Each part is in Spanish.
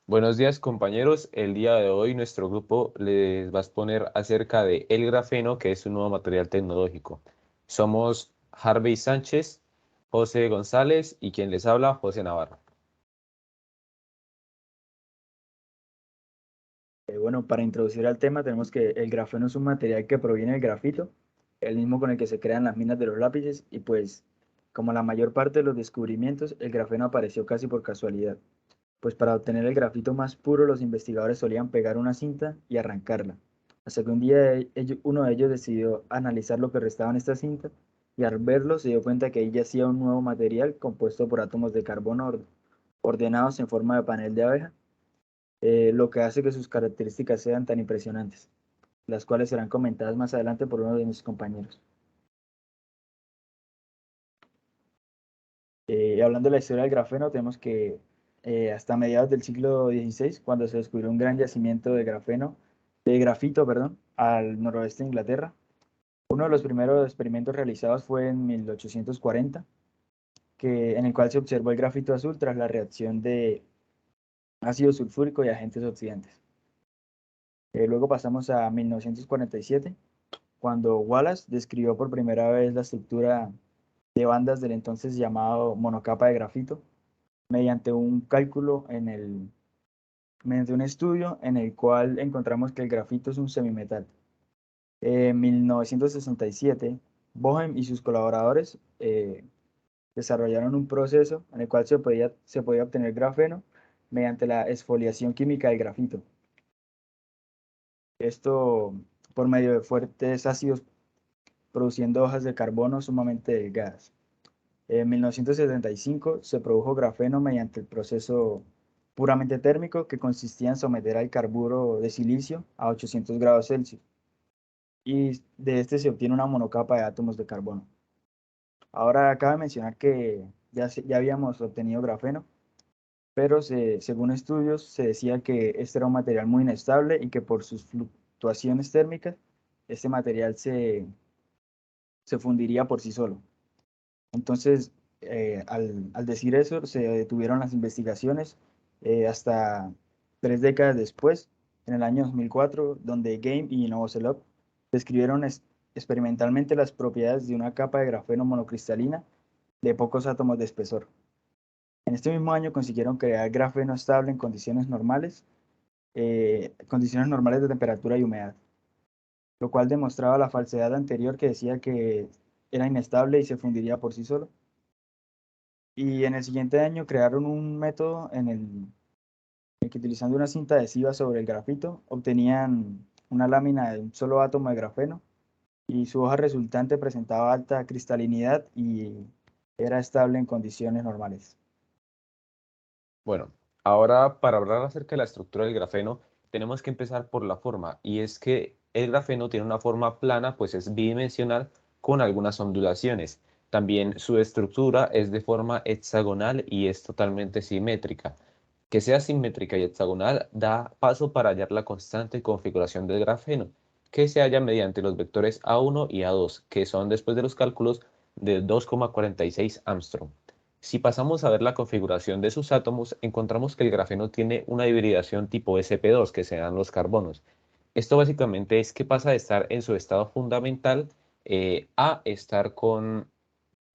Buenos días, compañeros. El día de hoy nuestro grupo les va a exponer acerca de el grafeno, que es un nuevo material tecnológico. Somos Harvey Sánchez, José González y quien les habla, José Navarro. Bueno, para introducir al tema tenemos que el grafeno es un material que proviene del grafito, el mismo con el que se crean las minas de los lápices y pues como la mayor parte de los descubrimientos, el grafeno apareció casi por casualidad, pues para obtener el grafito más puro los investigadores solían pegar una cinta y arrancarla, hasta que un día uno de ellos decidió analizar lo que restaba en esta cinta y al verlo se dio cuenta que ahí yacía un nuevo material compuesto por átomos de carbono ordenados en forma de panel de abeja, lo que hace que sus características sean tan impresionantes, las cuales serán comentadas más adelante por uno de mis compañeros. Hablando de la historia del grafeno, tenemos que hasta mediados del siglo XVI, cuando se descubrió un gran yacimiento de grafito, perdón, al noroeste de Inglaterra. Uno de los primeros experimentos realizados fue en 1840, en el cual se observó el grafito azul tras la reacción de ácido sulfúrico y agentes oxidantes. Luego pasamos a 1947, cuando Wallace describió por primera vez la estructura de bandas del entonces llamado monocapa de grafito, mediante un cálculo mediante un estudio en el cual encontramos que el grafito es un semimetal. En 1967, Bohem y sus colaboradores desarrollaron un proceso en el cual se podía obtener grafeno mediante la exfoliación química del grafito. Esto por medio de fuertes ácidos produciendo hojas de carbono sumamente delgadas. En 1975 se produjo grafeno mediante el proceso puramente térmico que consistía en someter al carburo de silicio a 800 grados Celsius y de este se obtiene una monocapa de átomos de carbono. Ahora cabe mencionar que ya habíamos obtenido grafeno, pero según estudios se decía que este era un material muy inestable y que por sus fluctuaciones térmicas este material se fundiría por sí solo. Entonces, al decir eso, se detuvieron las investigaciones hasta 3 décadas después, en el año 2004, donde Game y Novoselov describieron experimentalmente las propiedades de una capa de grafeno monocristalina de pocos átomos de espesor. En este mismo año consiguieron crear grafeno estable en condiciones normales de temperatura y humedad, lo cual demostraba la falsedad anterior que decía que era inestable y se fundiría por sí solo. Y en el siguiente año crearon un método en el que utilizando una cinta adhesiva sobre el grafito obtenían una lámina de un solo átomo de grafeno y su hoja resultante presentaba alta cristalinidad y era estable en condiciones normales. Bueno, ahora para hablar acerca de la estructura del grafeno, tenemos que empezar por la forma, y es que el grafeno tiene una forma plana, pues es bidimensional con algunas ondulaciones. También su estructura es de forma hexagonal y es totalmente simétrica. Que sea simétrica y hexagonal da paso para hallar la constante configuración del grafeno, que se halla mediante los vectores A1 y A2, que son después de los cálculos de 2,46 Armstrong. Si pasamos a ver la configuración de sus átomos, encontramos que el grafeno tiene una hibridación tipo sp2, que se dan los carbonos. Esto básicamente es que pasa de estar en su estado fundamental a estar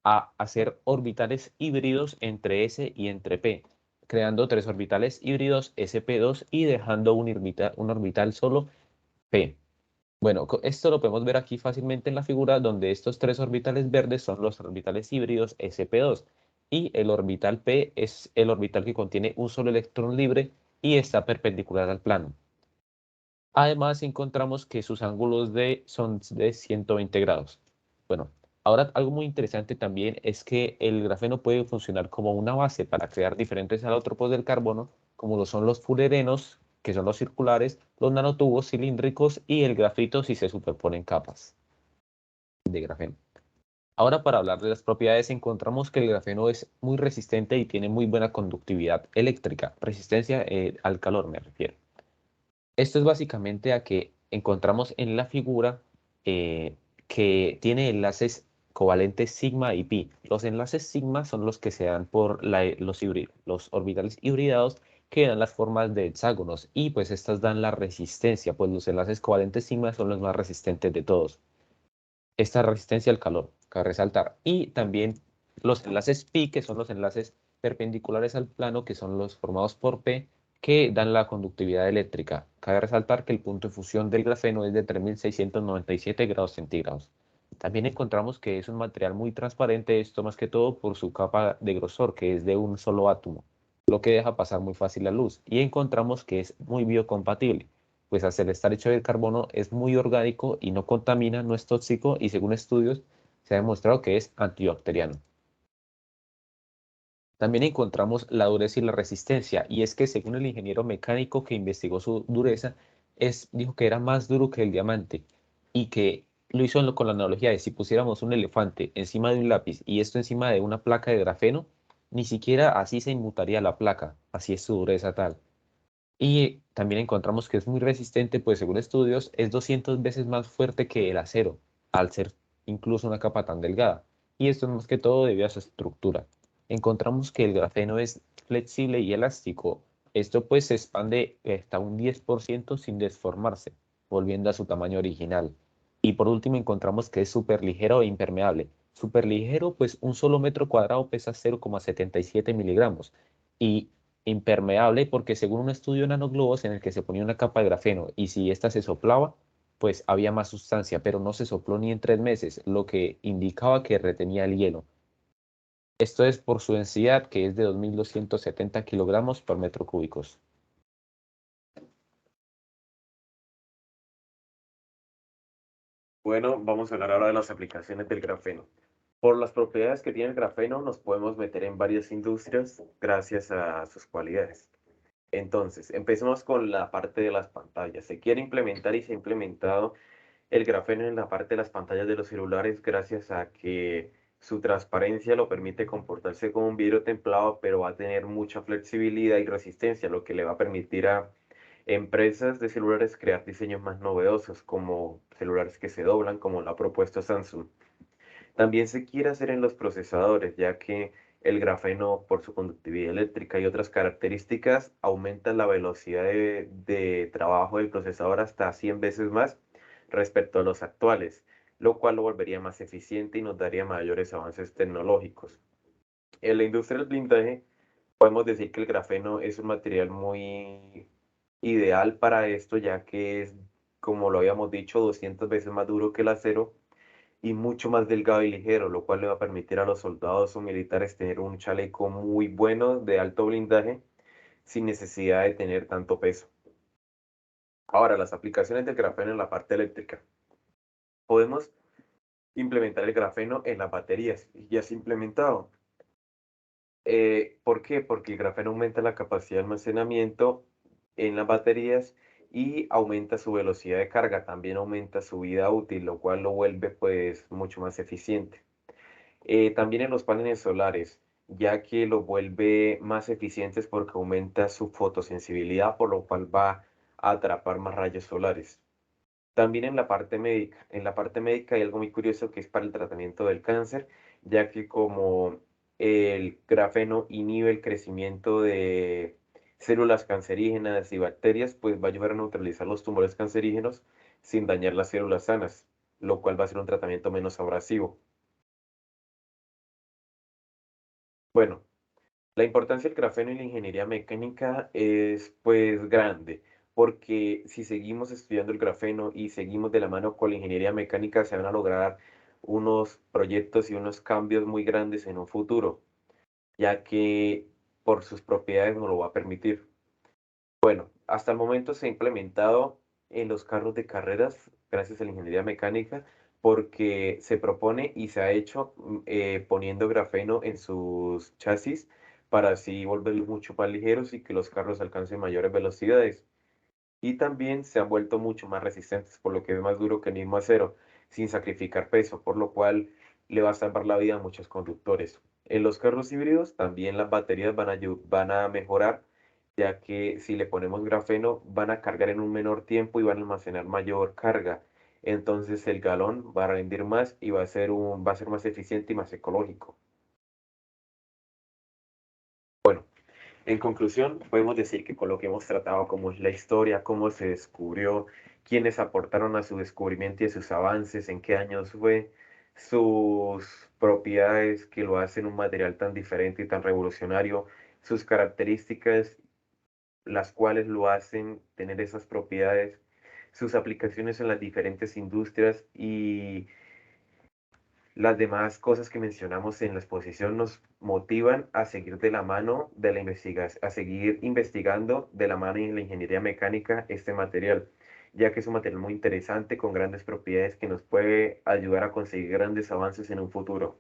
a hacer orbitales híbridos entre S y entre P, creando tres orbitales híbridos sp2 y dejando un orbital solo P. Bueno, esto lo podemos ver aquí fácilmente en la figura donde estos tres orbitales verdes son los orbitales híbridos sp2 y el orbital P es el orbital que contiene un solo electrón libre y está perpendicular al plano. Además, encontramos que sus ángulos son de 120 grados. Bueno, ahora algo muy interesante también es que el grafeno puede funcionar como una base para crear diferentes alótropos del carbono, como lo son los fulerenos, que son los circulares, los nanotubos cilíndricos y el grafito si se superponen capas de grafeno. Ahora, para hablar de las propiedades, encontramos que el grafeno es muy resistente y tiene muy buena conductividad eléctrica, resistencia al calor me refiero. Esto es básicamente a que encontramos en la figura que tiene enlaces covalentes sigma y pi. Los enlaces sigma son los que se dan por los orbitales hibridados que dan las formas de hexágonos y pues estas dan la resistencia, pues los enlaces covalentes sigma son los más resistentes de todos. Esta resistencia al calor, cabe resaltar. Y también los enlaces pi, que son los enlaces perpendiculares al plano, que son los formados por P, que dan la conductividad eléctrica. Cabe resaltar que el punto de fusión del grafeno es de 3697 grados centígrados. También encontramos que es un material muy transparente, esto más que todo por su capa de grosor, que es de un solo átomo, lo que deja pasar muy fácil la luz. Y encontramos que es muy biocompatible, pues al estar hecho de carbono es muy orgánico y no contamina, no es tóxico y según estudios se ha demostrado que es antibacteriano. También encontramos la dureza y la resistencia, y es que según el ingeniero mecánico que investigó su dureza, dijo que era más duro que el diamante y que lo hizo con la analogía de si pusiéramos un elefante encima de un lápiz y esto encima de una placa de grafeno, ni siquiera así se inmutaría la placa, así es su dureza tal. Y también encontramos que es muy resistente, pues según estudios es 200 veces más fuerte que el acero, al ser incluso una capa tan delgada. Y esto es más que todo debido a su estructura. Encontramos que el grafeno es flexible y elástico. Esto pues se expande hasta un 10% sin desformarse, volviendo a su tamaño original. Y por último encontramos que es súper ligero e impermeable. Súper ligero, pues un solo metro cuadrado pesa 0,77 miligramos. Y impermeable porque según un estudio de nanoglobos en el que se ponía una capa de grafeno y si ésta se soplaba, pues había más sustancia, pero no se sopló ni en 3 meses, lo que indicaba que retenía el hielo. Esto es por su densidad, que es de 2270 kilogramos por metro cúbicos. Bueno, vamos a hablar ahora de las aplicaciones del grafeno. Por las propiedades que tiene el grafeno, nos podemos meter en varias industrias gracias a sus cualidades. Entonces, empecemos con la parte de las pantallas. Se quiere implementar y se ha implementado el grafeno en la parte de las pantallas de los celulares gracias a que su transparencia lo permite comportarse como un vidrio templado, pero va a tener mucha flexibilidad y resistencia, lo que le va a permitir a empresas de celulares crear diseños más novedosos, como celulares que se doblan, como lo ha propuesto Samsung. También se quiere hacer en los procesadores, ya que el grafeno, por su conductividad eléctrica y otras características, aumenta la velocidad de trabajo del procesador hasta 100 veces más respecto a los actuales, lo cual lo volvería más eficiente y nos daría mayores avances tecnológicos. En la industria del blindaje, podemos decir que el grafeno es un material muy ideal para esto, ya que es, como lo habíamos dicho, 200 veces más duro que el acero y mucho más delgado y ligero, lo cual le va a permitir a los soldados o militares tener un chaleco muy bueno de alto blindaje sin necesidad de tener tanto peso. Ahora, las aplicaciones del grafeno en la parte eléctrica. Podemos implementar el grafeno en las baterías. Ya se ha implementado. ¿Por qué? Porque el grafeno aumenta la capacidad de almacenamiento en las baterías y aumenta su velocidad de carga. También aumenta su vida útil, lo cual lo vuelve pues mucho más eficiente. También en los paneles solares, ya que los vuelve más eficientes porque aumenta su fotosensibilidad, por lo cual va a atrapar más rayos solares. También en la parte médica. En la parte médica hay algo muy curioso que es para el tratamiento del cáncer, ya que como el grafeno inhibe el crecimiento de células cancerígenas y bacterias, pues va a ayudar a neutralizar los tumores cancerígenos sin dañar las células sanas, lo cual va a ser un tratamiento menos abrasivo. Bueno, la importancia del grafeno en la ingeniería mecánica es pues grande, porque si seguimos estudiando el grafeno y seguimos de la mano con la ingeniería mecánica, se van a lograr unos proyectos y unos cambios muy grandes en un futuro, ya que por sus propiedades nos lo va a permitir. Bueno, hasta el momento se ha implementado en los carros de carreras gracias a la ingeniería mecánica porque se propone y se ha hecho poniendo grafeno en sus chasis para así volverlos mucho más ligeros y que los carros alcancen mayores velocidades. Y también se han vuelto mucho más resistentes, por lo que es más duro que el mismo acero, sin sacrificar peso, por lo cual le va a salvar la vida a muchos conductores. En los carros híbridos también las baterías van a mejorar, ya que si le ponemos grafeno van a cargar en un menor tiempo y van a almacenar mayor carga. Entonces el galón va a rendir más y va a ser más eficiente y más ecológico. Bueno, En conclusión, podemos decir que con lo que hemos tratado, como es la historia, cómo se descubrió, quiénes aportaron a su descubrimiento y a sus avances, en qué años fue, sus propiedades que lo hacen un material tan diferente y tan revolucionario, sus características, las cuales lo hacen tener esas propiedades, sus aplicaciones en las diferentes industrias y las demás cosas que mencionamos en la exposición nos motivan a seguir de la mano de la investigación, a seguir investigando de la mano en la ingeniería mecánica este material, ya que es un material muy interesante con grandes propiedades que nos puede ayudar a conseguir grandes avances en un futuro.